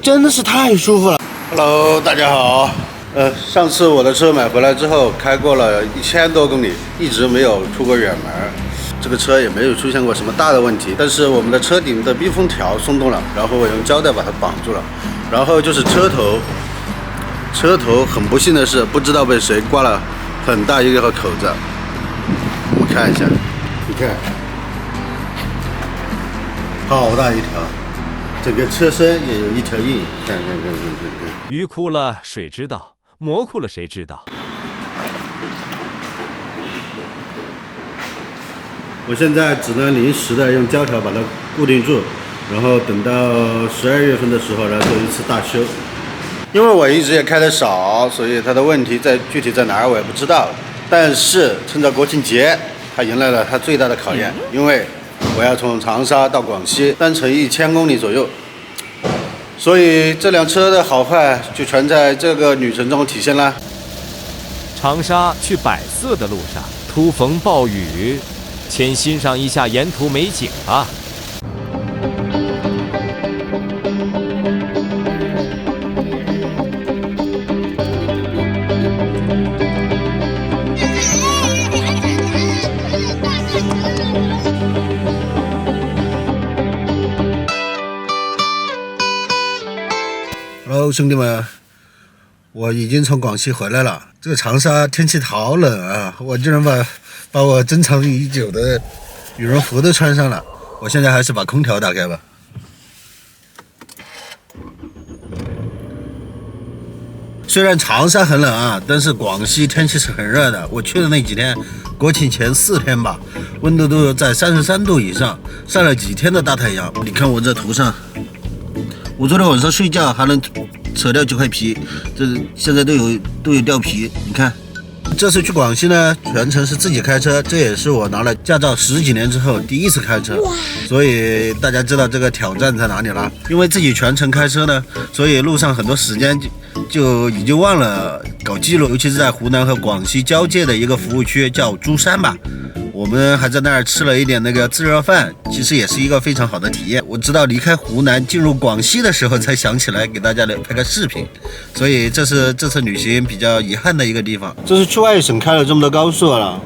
真的是太舒服了。Hello， 大家好。上次我的车买回来之后，开过了1000多公里，一直没有出过远门。这个车也没有出现过什么大的问题，但是我们的车顶的避风条松动了，然后我用胶带把它绑住了。然后就是车头很不幸的是，不知道被谁刮了很大一个口子。我们看一下，你看，好大一条，整个车身也有一条印，看。鱼哭了水知道，魔哭了谁知道？我现在只能临时的用胶条把它固定住，然后等到12月份的时候来做一次大修。因为我一直也开得少，所以它的问题具体在哪儿我也不知道。但是趁着国庆节，它迎来了它最大的考验，因为我要从长沙到广西，单程1000公里左右，所以这辆车的好坏就全在这个旅程中体现了。长沙去百色的路上，突逢暴雨。先欣赏一下沿途美景吧。Hello， 兄弟们，我已经从广西回来了。这个长沙天气好冷啊，我居然把我珍藏已久的羽绒服都穿上了。我现在还是把空调打开吧。虽然长沙很冷啊，但是广西天气是很热的。我去的那几天，国庆前4天吧，温度都在33度以上，晒了几天的大太阳。你看我这图上，我昨天晚上睡觉还能扯掉几块皮，这现在都有掉皮，你看。这次去广西呢，全程是自己开车，这也是我拿了驾照10几年之后第一次开车，所以大家知道这个挑战在哪里了。因为自己全程开车呢，所以路上很多时间就已经忘了搞记录，尤其是在湖南和广西交界的一个服务区叫珠山吧。我们还在那儿吃了一点那个自热饭，其实也是一个非常好的体验。我直到离开湖南进入广西的时候才想起来给大家来拍个视频，所以这是这次旅行比较遗憾的一个地方。这是去外省开了这么多高速了，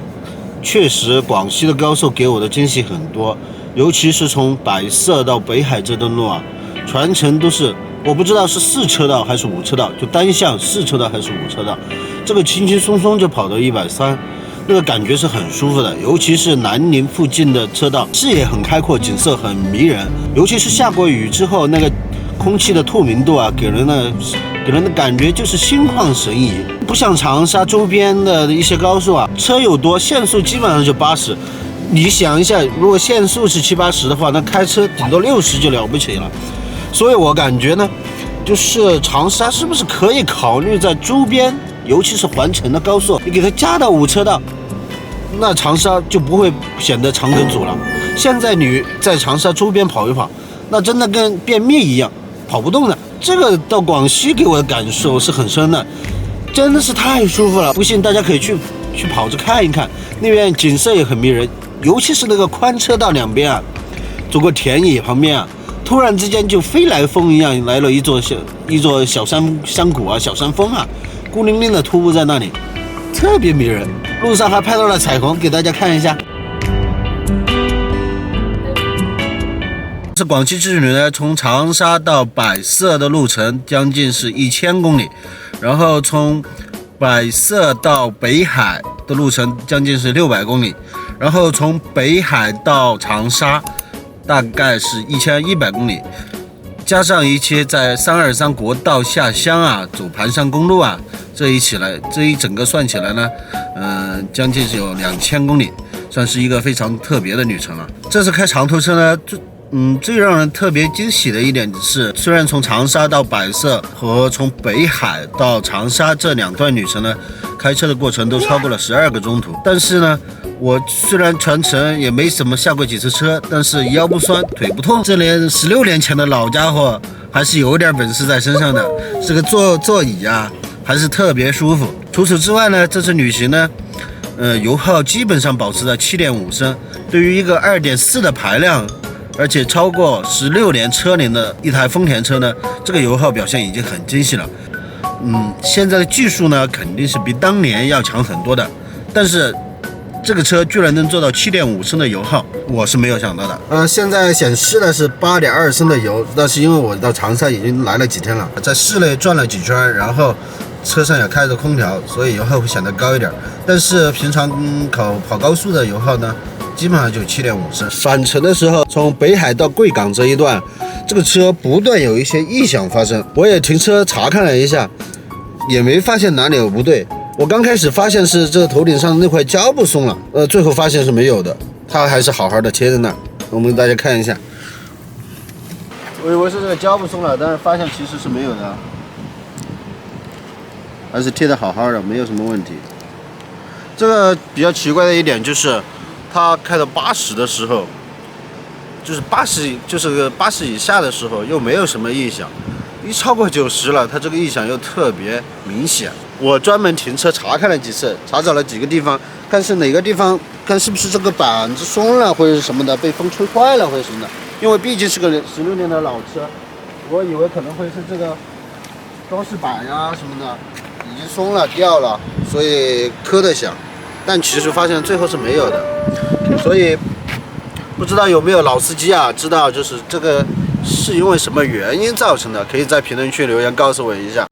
确实广西的高速给我的惊喜很多，尤其是从百色到北海这段路啊，全程都是我不知道是4车道还是5车道，就单向4车道还是5车道，这个轻轻松松就跑到130。那个感觉是很舒服的，尤其是南宁附近的车道，视野很开阔，景色很迷人。尤其是下过雨之后，那个空气的透明度啊，给人的感觉就是心旷神怡。不像长沙周边的一些高速啊，车又多，限速基本上就80。你想一下，如果限速是70、80的话，那开车顶多60就了不起了。所以我感觉呢，就是长沙是不是可以考虑在周边，尤其是环城的高速，你给它加到5车道，那长沙就不会显得肠梗阻了。现在你在长沙周边跑一跑，那真的跟便秘一样，跑不动的。这个到广西给我的感受是很深的，真的是太舒服了。不信大家可以去跑着看一看，那边景色也很迷人，尤其是那个宽车道两边啊，走过田野旁边啊，突然之间就飞来风一样来了一座小山谷啊，小山峰啊，孤零零的突兀在那里，特别迷人。路上还拍到了彩虹，给大家看一下。这广西之旅呢，从长沙到百色的路程将近是1000公里，然后从百色到北海的路程将近是600公里，然后从北海到长沙大概是1100公里，加上一些在323国道下乡啊，走盘山公路啊，这一整个算起来呢，将近是有2000公里，算是一个非常特别的旅程了。这次开长途车呢，最让人特别惊喜的一点是，虽然从长沙到百色和从北海到长沙这2段旅程呢，开车的过程都超过了12个钟头，但是呢，我虽然全程也没怎么下过几次车，但是腰不酸腿不痛，这连16年前的老家伙还是有点本事在身上的。这个座椅啊，还是特别舒服。除此之外呢，这次旅行呢，油耗基本上保持在7.5升，对于一个2.4的排量，而且超过16年车龄的一台丰田车呢，这个油耗表现已经很精细了。现在的技术呢，肯定是比当年要强很多的，但是这个车居然能做到7.5升的油耗，我是没有想到的。现在显示的是8.2升的油，那是因为我到长沙已经来了几天了，在室内转了几圈，然后车上也开着空调，所以油耗会显得高一点。但是平常跑高速的油耗呢，基本上就7.5升。返程的时候，从北海到贵港这一段，这个车不断有一些异响发生，我也停车查看了一下，也没发现哪里有不对。我刚开始发现是这个头顶上的那块胶布松了，最后发现是没有的，它还是好好的贴在那儿。我们给大家看一下，我以为是这个胶布松了，但是发现其实是没有的，还是贴的好好的，没有什么问题。这个比较奇怪的一点就是，它开到80的时候，就是80以下的时候又没有什么异响，一超过90了，它这个异响又特别明显。我专门停车查看了几次，查找了几个地方，看是哪个地方，看是不是这个板子松了或者是什么的，被风吹坏了或者什么的。因为毕竟是个16年的老车，我以为可能会是这个装饰板呀什么的已经松了掉了，所以磕得响。但其实发现最后是没有的，所以不知道有没有老司机啊知道就是这个是因为什么原因造成的，可以在评论区留言告诉我一下。